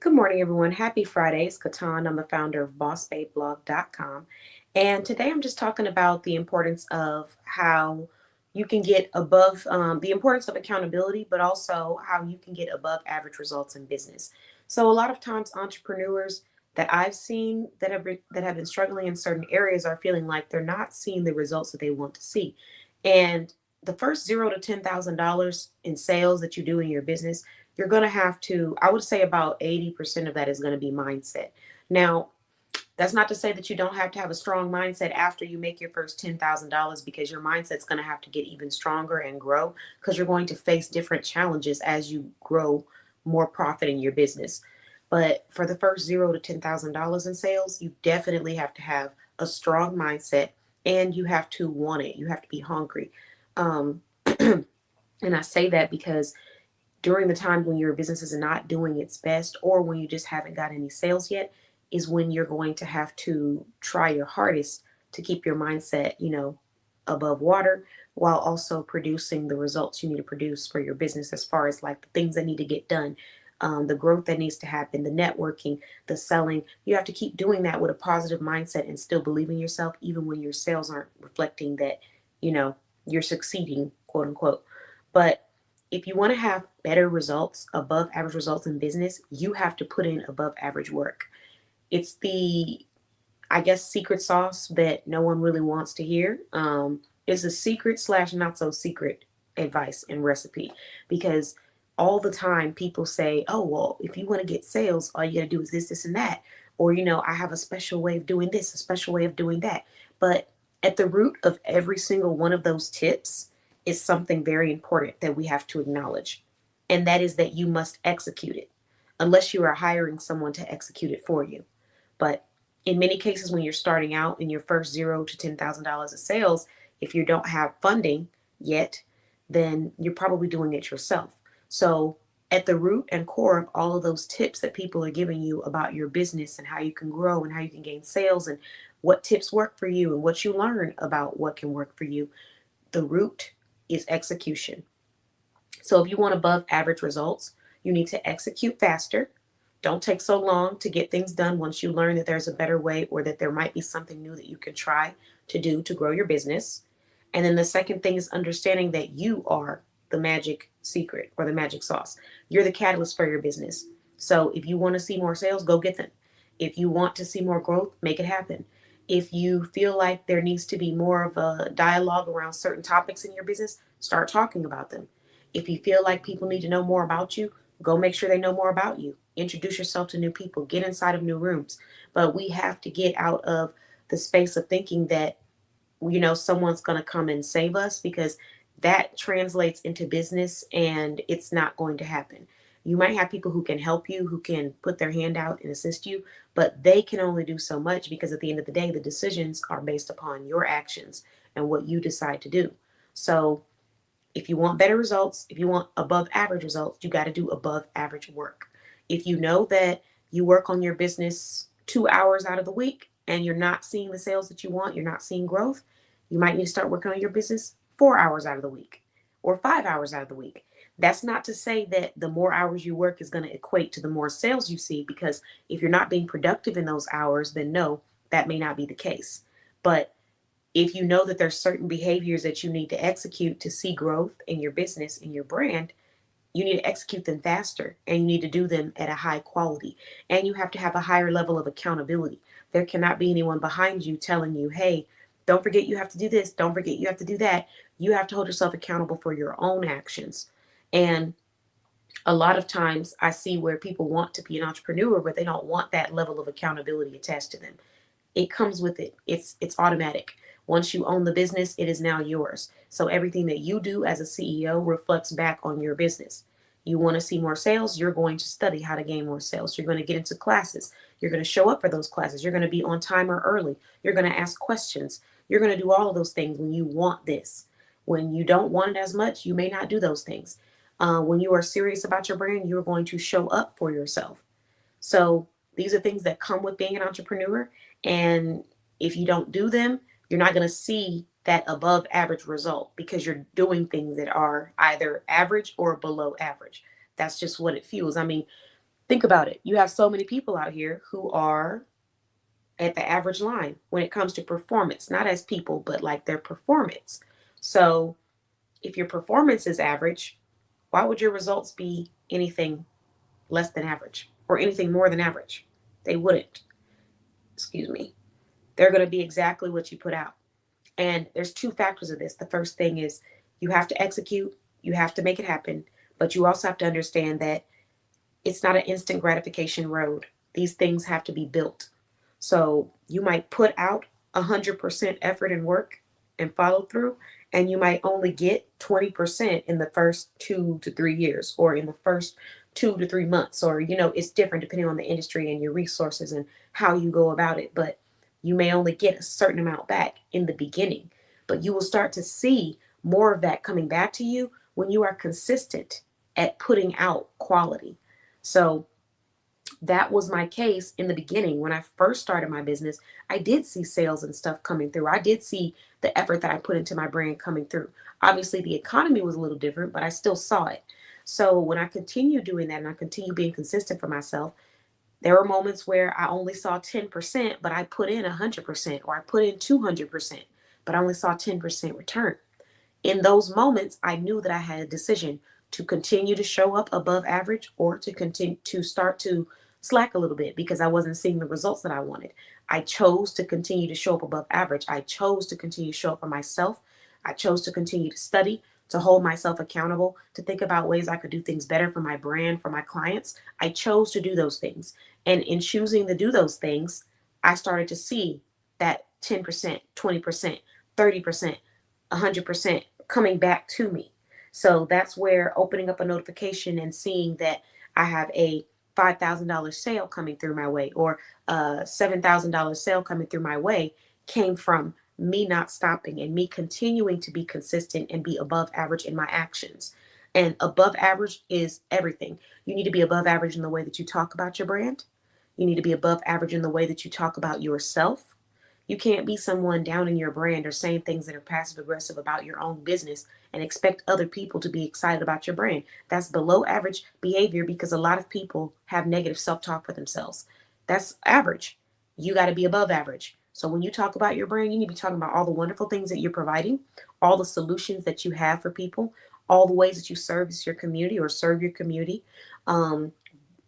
Good morning, everyone. Happy Friday. It's Katan. I'm the founder of BossBabeBlog.com. And today I'm just talking about the importance of how you can get above, the importance of accountability, but also how you can get above average results in business. So a lot of times entrepreneurs that I've seen that have been struggling in certain areas are feeling like they're not seeing the results that they want to see. And the first $0 to $10,000 in sales that you do in your business, you're going to have to, I would say about 80% of that is going to be mindset. Now, that's not to say that you don't have to have a strong mindset after you make your first $10,000, because your mindset's going to have to get even stronger and grow, because you're going to face different challenges as you grow more profit in your business. But for the first $0 to $10,000 in sales, you definitely have to have a strong mindset, and you have to want it. You have to be hungry. Um, and I say that because during the time when your business is not doing its best, or when you just haven't got any sales yet, is when you're going to have to try your hardest to keep your mindset, above water, while also producing the results you need to produce for your business, as far as like the things that need to get done, the growth that needs to happen, the networking, the selling. You have to keep doing that with a positive mindset and still believe in yourself, even when your sales aren't reflecting that, you know, you're succeeding, quote unquote. But if you want to have better results, above average results in business, you have to put in above average work. It's the, I guess, secret sauce that no one really wants to hear. It's a secret slash not so secret advice and recipe, because all the time people say, oh, well, if you want to get sales, all you got to do is this, this, and that. Or, I have a special way of doing this, a special way of doing that. But at the root of every single one of those tips is something very important that we have to acknowledge. And that is that you must execute it, unless you are hiring someone to execute it for you. But in many cases, when you're starting out in your first $0 to $10,000 of sales, if you don't have funding yet, then you're probably doing it yourself. So, at the root and core of all of those tips that people are giving you about your business and how you can grow and how you can gain sales and what tips work for you and what you learn about what can work for you, the root is execution. So if you want above average results, you need to execute faster. Don't take so long to get things done once you learn that there's a better way, or that there might be something new that you can try to do to grow your business. And then the second thing is understanding that you are the magic secret or the magic sauce. You're the catalyst for your business. So if you want to see more sales, go get them. If you want to see more growth, make it happen. If you feel like there needs to be more of a dialogue around certain topics in your business, start talking about them. If you feel like people need to know more about you, go make sure they know more about you. Introduce yourself to new people, get inside of new rooms. But we have to get out of the space of thinking that, someone's going to come and save us, because that translates into business and it's not going to happen. You might have people who can help you, who can put their hand out and assist you, but they can only do so much, because at the end of the day, the decisions are based upon your actions and what you decide to do. So if you want better results, if you want above average results, you got to do above average work. If you know that you work on your business 2 hours out of the week and you're not seeing the sales that you want, you're not seeing growth, you might need to start working on your business 4 hours out of the week or 5 hours out of the week. That's not to say that the more hours you work is going to equate to the more sales you see, because if you're not being productive in those hours, then no, that may not be the case. But if you know that there's certain behaviors that you need to execute to see growth in your business, in your brand, you need to execute them faster, and you need to do them at a high quality, and you have to have a higher level of accountability. There cannot be anyone behind you telling you, hey, don't forget you have to do this, don't forget you have to do that. You have to hold yourself accountable for your own actions. And a lot of times I see where people want to be an entrepreneur, but they don't want that level of accountability attached to them. It comes with it. It's automatic. Once you own the business, it is now yours. So everything that you do as a CEO reflects back on your business. You want to see more sales, you're going to study how to gain more sales. You're going to get into classes. You're going to show up for those classes. You're going to be on time or early. You're going to ask questions. You're going to do all of those things when you want this. When you don't want it as much, you may not do those things. When you are serious about your brand, you're going to show up for yourself. So these are things that come with being an entrepreneur. And if you don't do them, you're not going to see that above average result, because you're doing things that are either average or below average. That's just what it feels. I mean, Think about it. You have so many people out here who are at the average line when it comes to performance, not as people, but like their performance. So if your performance is average, why would your results be anything less than average or anything more than average? They wouldn't. Excuse me. They're going to be exactly what you put out. And there's two factors of this. The first thing is you have to execute, you have to make it happen, but you also have to understand that it's not an instant gratification road. These things have to be built. So you might put out 100% effort and work and follow through, and you might only get 20% in the first 2 to 3 years or in the first 2 to 3 months. Or, it's different depending on the industry and your resources and how you go about it. But you may only get a certain amount back in the beginning, but you will start to see more of that coming back to you when you are consistent at putting out quality. So that was my case in the beginning. When I first started my business, I did see sales and stuff coming through. I did see the effort that I put into my brand coming through. Obviously, the economy was a little different, but I still saw it. So when I continued doing that and I continued being consistent for myself, there were moments where I only saw 10%, but I put in 100%, or I put in 200%, but I only saw 10% return. In those moments, I knew that I had a decision to continue to show up above average or to continue to start to slack a little bit because I wasn't seeing the results that I wanted. I chose to continue to show up above average. I chose to continue to show up for myself. I chose to continue to study, to hold myself accountable, to think about ways I could do things better for my brand, for my clients. I chose to do those things. And in choosing to do those things, I started to see that 10%, 20%, 30%, 100% coming back to me. So that's where opening up a notification and seeing that I have a $5,000 sale coming through my way or a $7,000 sale coming through my way came from me not stopping and me continuing to be consistent and be above average in my actions. And above average is everything. You need to be above average in the way that you talk about your brand. You need to be above average in the way that you talk about yourself. You can't be someone down in your brand or saying things that are passive aggressive about your own business and expect other people to be excited about your brand. That's below average behavior because a lot of people have negative self talk for themselves. That's average. You got to be above average. So when you talk about your brand, you need to be talking about all the wonderful things that you're providing, all the solutions that you have for people, all the ways that you service your community or serve your community. Um,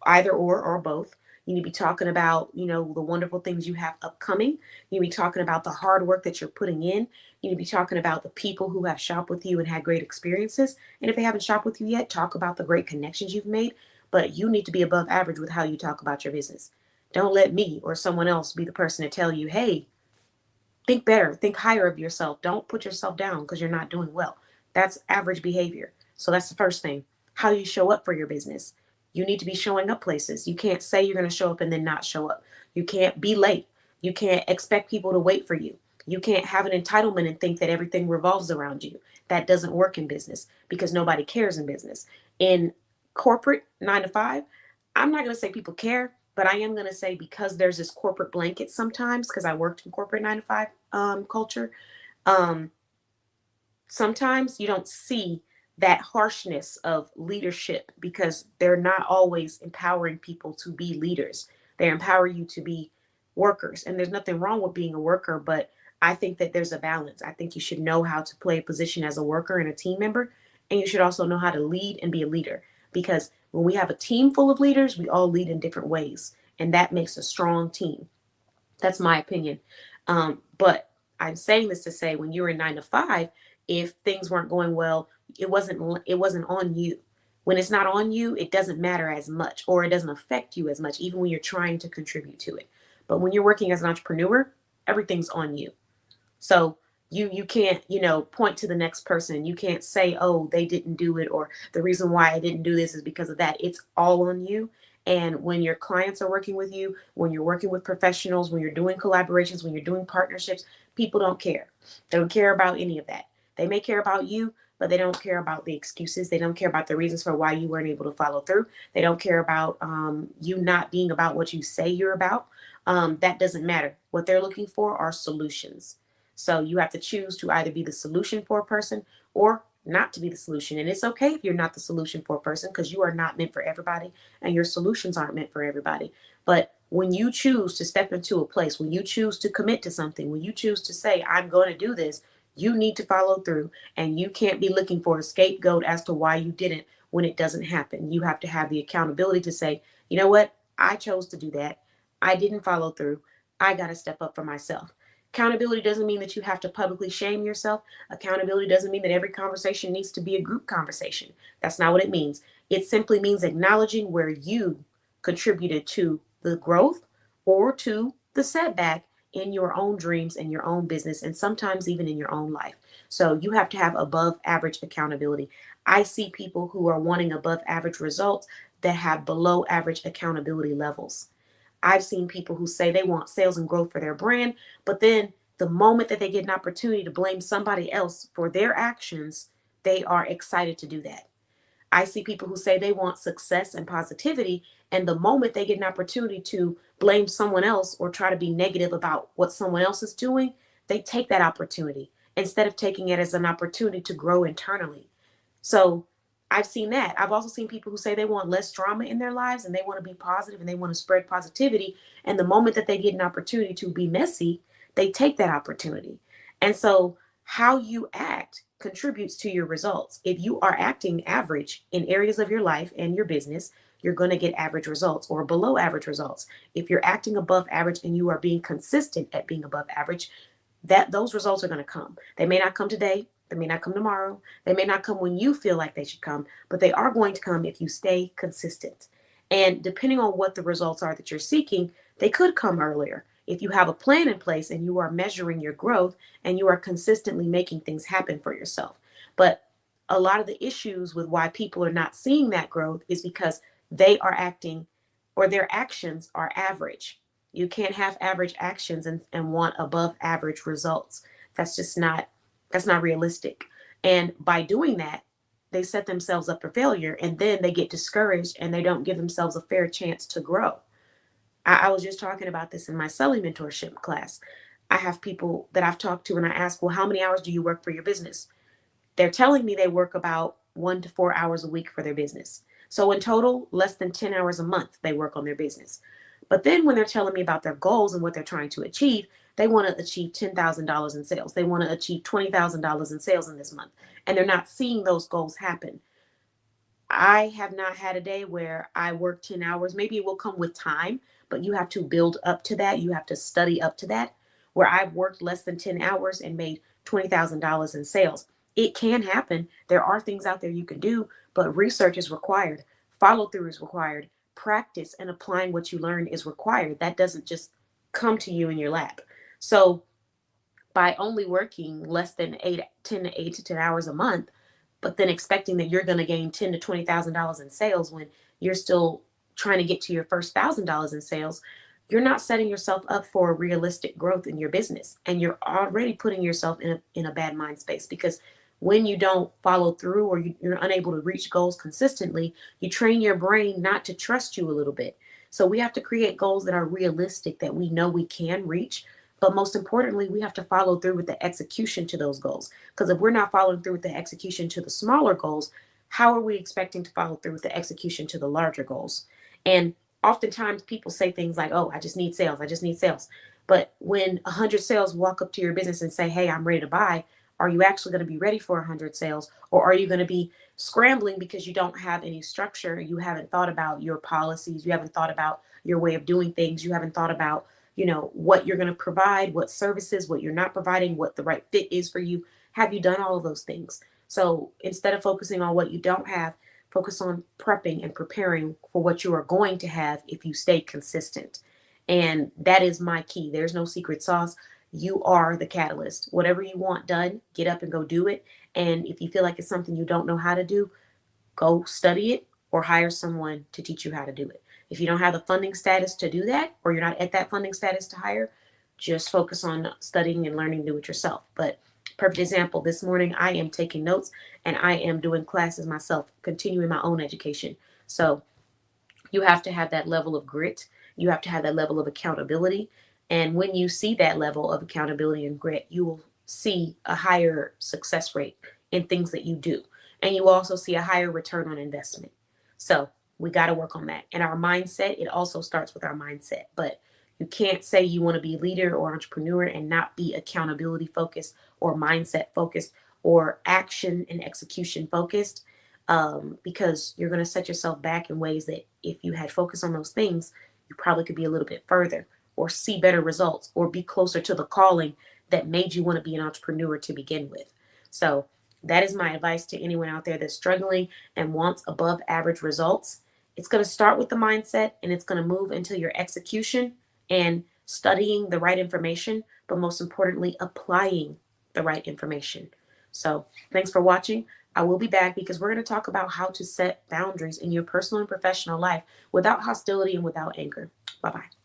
Either or both. You need to be talking about, the wonderful things you have upcoming. You need to be talking about the hard work that you're putting in. You need to be talking about the people who have shopped with you and had great experiences. And if they haven't shopped with you yet, talk about the great connections you've made. But you need to be above average with how you talk about your business. Don't let me or someone else be the person to tell you, hey, think better, think higher of yourself. Don't put yourself down because you're not doing well. That's average behavior. So that's the first thing. How you show up for your business. You need to be showing up places. You can't say you're going to show up and then not show up. You can't be late. You can't expect people to wait for you. You can't have an entitlement and think that everything revolves around you. That doesn't work in business because nobody cares in business. In corporate 9 to 5, I'm not going to say people care, but I am going to say because there's this corporate blanket sometimes, because I worked in corporate 9 to 5 culture, um, sometimes you don't see that harshness of leadership because they're not always empowering people to be leaders. They empower you to be workers. And there's nothing wrong with being a worker, but I think that there's a balance. I think you should know how to play a position as a worker and a team member, and you should also know how to lead and be a leader. Because when we have a team full of leaders, we all lead in different ways, and that makes a strong team. That's my opinion. But I'm saying this to say when you were in 9 to 5, if things weren't going well, it wasn't on you. When it's not on you, it doesn't matter as much or it doesn't affect you as much, even when you're trying to contribute to it. But when you're working as an entrepreneur, everything's on you. So you can't, point to the next person. You can't say, oh, they didn't do it, or the reason why I didn't do this is because of that. It's all on you. And when your clients are working with you, when you're working with professionals, when you're doing collaborations, when you're doing partnerships, people don't care. They don't care about any of that. They may care about you, but they don't care about the excuses. They don't care about the reasons for why you weren't able to follow through. They don't care about you not being about what you say you're about. That doesn't matter. What they're looking for are solutions. So you have to choose to either be the solution for a person or not to be the solution. And it's okay if you're not the solution for a person, because you are not meant for everybody and your solutions aren't meant for everybody. But when you choose to step into a place, when you choose to commit to something, when you choose to say, I'm going to do this, you need to follow through, and you can't be looking for a scapegoat as to why you didn't when it doesn't happen. You have to have the accountability to say, you know what? I chose to do that. I didn't follow through. I got to step up for myself. Accountability doesn't mean that you have to publicly shame yourself. Accountability doesn't mean that every conversation needs to be a group conversation. That's not what it means. It simply means acknowledging where you contributed to the growth or to the setback in your own dreams and your own business, and sometimes even in your own life. So you have to have above average accountability. I see people who are wanting above average results that have below average accountability levels. I've seen people who say they want sales and growth for their brand, but then the moment that they get an opportunity to blame somebody else for their actions, they are excited to do that. I see people who say they want success and positivity, and the moment they get an opportunity to blame someone else or try to be negative about what someone else is doing, they take that opportunity instead of taking it as an opportunity to grow internally. So I've seen that. I've also seen people who say they want less drama in their lives and they want to be positive and they want to spread positivity. And the moment that they get an opportunity to be messy, they take that opportunity. And so how you act contributes to your results. If you are acting average in areas of your life and your business, you're going to get average results or below average results. If you're acting above average and you are being consistent at being above average, that those results are going to come. They may not come today, they may not come tomorrow, they may not come when you feel like they should come, but they are going to come if you stay consistent. And depending on what the results are that you're seeking, they could come earlier. If you have a plan in place and you are measuring your growth and you are consistently making things happen for yourself. But a lot of the issues with why people are not seeing that growth is because they are acting, or their actions are average. You can't have average actions and want above average results. That's just not, that's not realistic. And by doing that, they set themselves up for failure, and then they get discouraged and they don't give themselves a fair chance to grow. I was just talking about this in my selling mentorship class. I have people that I've talked to and I ask, well, how many hours do you work for your business? They're telling me they work about 1 to 4 hours a week for their business. So in total, less than 10 hours a month they work on their business. But then when they're telling me about their goals and what they're trying to achieve, they want to achieve $10,000 in sales. They want to achieve $20,000 in sales in this month. And they're not seeing those goals happen. I have not had a day where I work 10 hours. Maybe it will come with time, but you have to build up to that. You have to study up to that. Where I've worked less than 10 hours and made $20,000 in sales. It can happen. There are things out there you can do, but research is required. Follow through is required. Practice and applying what you learn is required. That doesn't just come to you in your lap. So by only working less than 8 to 10 hours a month, but then expecting that you're going to gain $10,000 to $20,000 in sales when you're still trying to get to your first $1,000 in sales, you're not setting yourself up for realistic growth in your business, and you're already putting yourself in a bad mind space, because when you don't follow through or you're unable to reach goals consistently, you train your brain not to trust you a little bit. So we have to create goals that are realistic, that we know we can reach. But most importantly, we have to follow through with the execution to those goals. Because if we're not following through with the execution to the smaller goals, how are we expecting to follow through with the execution to the larger goals? And oftentimes people say things like, oh, I just need sales. I just need sales. But when 100 sales walk up to your business and say, hey, I'm ready to buy, are you actually going to be ready for 100 sales? Or are you going to be scrambling because you don't have any structure? You haven't thought about your policies. You haven't thought about your way of doing things. You haven't thought about, what you're going to provide, what services, what you're not providing, what the right fit is for you. Have you done all of those things? So instead of focusing on what you don't have, focus on prepping and preparing for what you are going to have if you stay consistent. And that is my key. There's no secret sauce. You are the catalyst. Whatever you want done, get up and go do it. And if you feel like it's something you don't know how to do, go study it or hire someone to teach you how to do it. If you don't have the funding status to do that, or you're not at that funding status to hire, just focus on studying and learning to do it yourself. But perfect example, this morning I am taking notes and I am doing classes myself, continuing my own education. So you have to have that level of grit. You have to have that level of accountability. And when you see that level of accountability and grit, you will see a higher success rate in things that you do. And you also see a higher return on investment. So we got to work on that. And our mindset, it also starts with our mindset. But you can't say you want to be a leader or entrepreneur and not be accountability focused or mindset focused or action and execution focused, because you're going to set yourself back in ways that if you had focus on those things, you probably could be a little bit further or see better results or be closer to the calling that made you want to be an entrepreneur to begin with. So that is my advice to anyone out there that's struggling and wants above average results. It's going to start with the mindset and it's going to move into your execution and studying the right information, but most importantly, applying the right information. So thanks for watching. I will be back because we're going to talk about how to set boundaries in your personal and professional life without hostility and without anger. Bye bye.